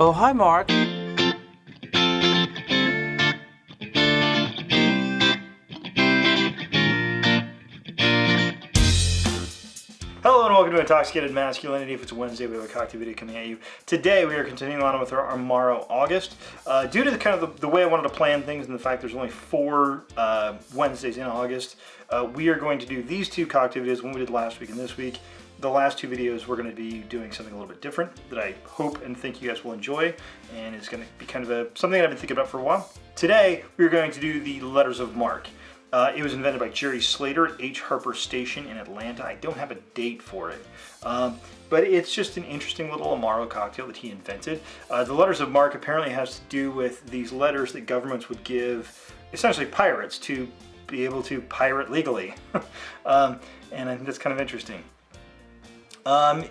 Oh, hi, Mark. Hello and welcome to Intoxicated Masculinity. If it's Wednesday, we have a cocktail video coming at you. Today we are continuing on with our Amaro August. Due to the way I wanted to plan things and the fact there's only 4 Wednesdays in August, we are going to do these 2 cocktail videos, one we did last week and this week. The last 2 videos we're going to be doing something a little bit different that I hope and think you guys will enjoy, and it's going to be kind of something that I've been thinking about for a while. Today we're going to do the letters of Marque. It was invented by Jerry Slater at H. Harper Station in Atlanta. I don't have a date for it, but it's just an interesting little Amaro cocktail that he invented. The letters of Marque apparently has to do with these letters that governments would give essentially pirates to be able to pirate legally, and I think that's kind of interesting.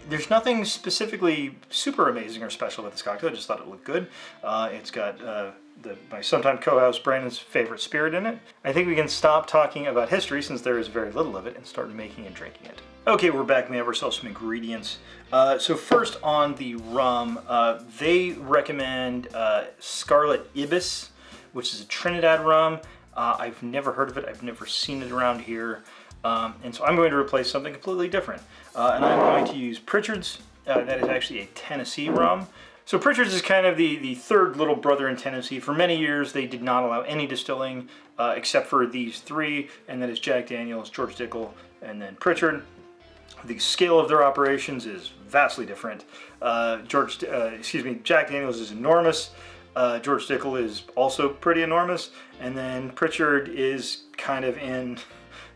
There's nothing specifically super amazing or special about this cocktail. I just thought it looked good. It's got my sometime co-host Brandon's favorite spirit in it. I think we can stop talking about history since there is very little of it and start making and drinking it. Okay, we're back and we have ourselves some ingredients. So first on the rum, they recommend Scarlet Ibis, which is a Trinidad rum. I've never heard of it. I've never seen it around here. And so I'm going to replace something completely different. And I'm going to use Pritchard's. That is actually a Tennessee rum. So Pritchard's is kind of the third little brother in Tennessee. For many years, they did not allow any distilling except for these 3, and that is Jack Daniel's, George Dickel, and then Pritchard. The scale of their operations is vastly different. Jack Daniel's is enormous. George Dickel is also pretty enormous, and then Pritchard is kind of in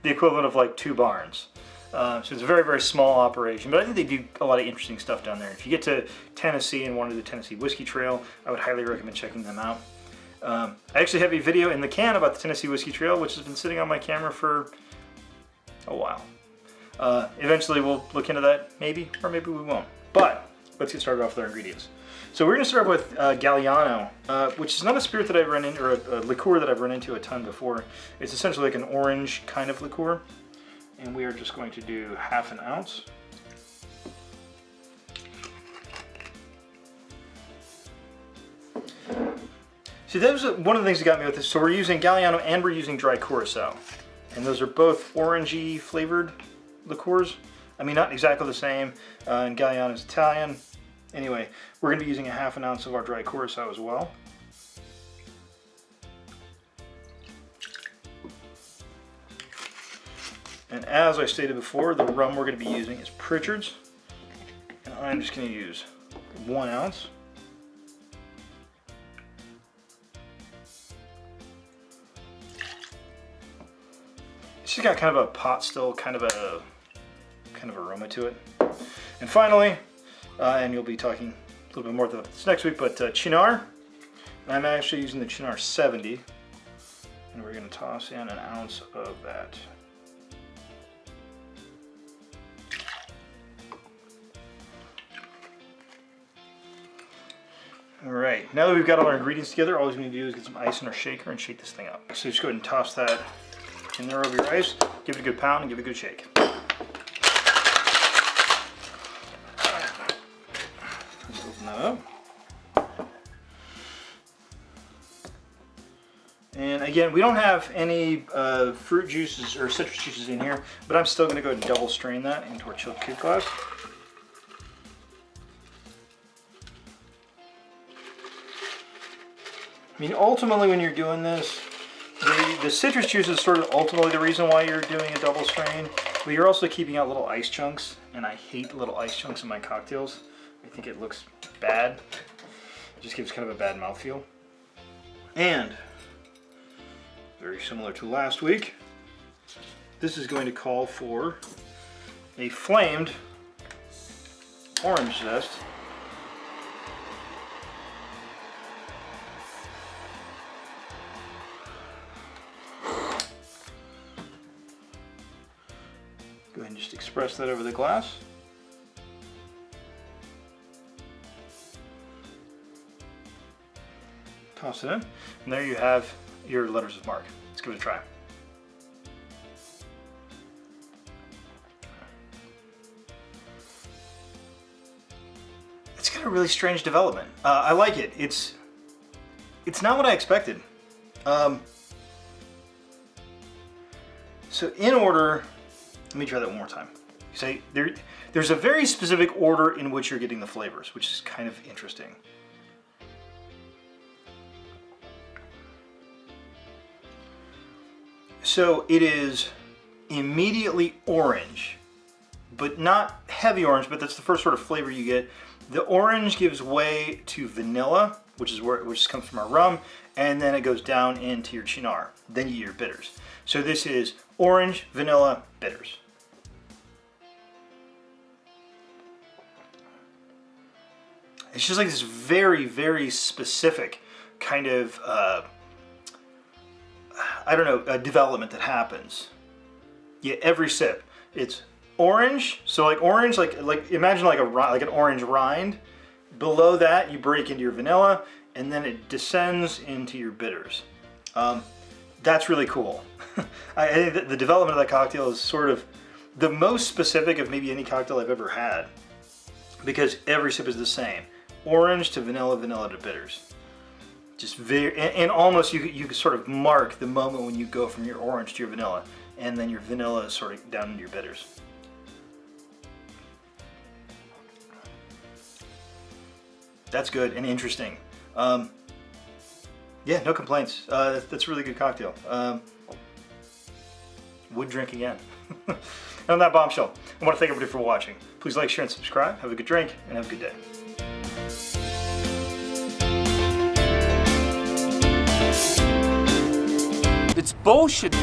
the equivalent of like 2 barns. So it's a very, very small operation, but I think they do a lot of interesting stuff down there. If you get to Tennessee and want to do the Tennessee Whiskey Trail, I would highly recommend checking them out. I actually have a video in the can about the Tennessee Whiskey Trail, which has been sitting on my camera for a while. Eventually we'll look into that, maybe, or maybe we won't. But let's get started off with our ingredients. So we're going to start with Galliano, which is not a spirit that I've run into, or a liqueur that I've run into a ton before. It's essentially like an orange kind of liqueur. And we are just going to do 1/2 ounce. See, that was one of the things that got me with this. So we're using Galliano and we're using dry Curacao. And those are both orangey flavored liqueurs. I mean, not exactly the same. And Galliano is Italian. Anyway, we're going to be using 1/2 ounce of our dry Curacao as well. And as I stated before, the rum we're going to be using is Pritchard's. And I'm just going to use 1 ounce. It's just got kind of a pot still, kind of aroma to it. And finally, and you'll be talking a little bit more about this next week, but Cynar. I'm actually using the Cynar 70. And we're going to toss in 1 ounce of that. Alright, now that we've got all our ingredients together, all we're going to do is get some ice in our shaker and shake this thing up. So just go ahead and toss that in there over your ice, give it a good pound, and give it a good shake. Let's open that up. And again, we don't have any fruit juices or citrus juices in here, but I'm still going to go ahead and double strain that into our chilled kid glass. I mean, ultimately when you're doing this, the citrus juice is sort of ultimately the reason why you're doing a double strain, but you're also keeping out little ice chunks, and I hate little ice chunks in my cocktails. I think it looks bad. It just gives kind of a bad mouthfeel. And, very similar to last week, this is going to call for a flamed orange zest. Go ahead and just express that over the glass. Toss it in, and there you have your letters of Marque. Let's give it a try. a really strange development. I like it. It's not what I expected. So in order, let me try that one more time. Say there's a very specific order in which you're getting the flavors, which is kind of interesting. So it is immediately orange, but not heavy orange, but that's the first sort of flavor you get. The orange gives way to vanilla, which comes from our rum, and then it goes down into your Cynar. Then you get your bitters. So this is orange, vanilla, bitters. It's just like this very, very specific kind of, I don't know, a development that happens. Yeah, every sip, it's orange. So like orange, like imagine like an orange rind. Below that, you break into your vanilla, and then it descends into your bitters. That's really cool. I think that the development of that cocktail is sort of the most specific of maybe any cocktail I've ever had, because every sip is the same. Orange to vanilla, vanilla to bitters. Just very, and almost you can sort of mark the moment when you go from your orange to your vanilla, and then your vanilla is sort of down into your bitters. That's good and interesting. Yeah, no complaints. That's a really good cocktail. Would drink again. And on that bombshell, I want to thank everybody for watching. Please like, share, and subscribe. Have a good drink, and have a good day. It's bullshit.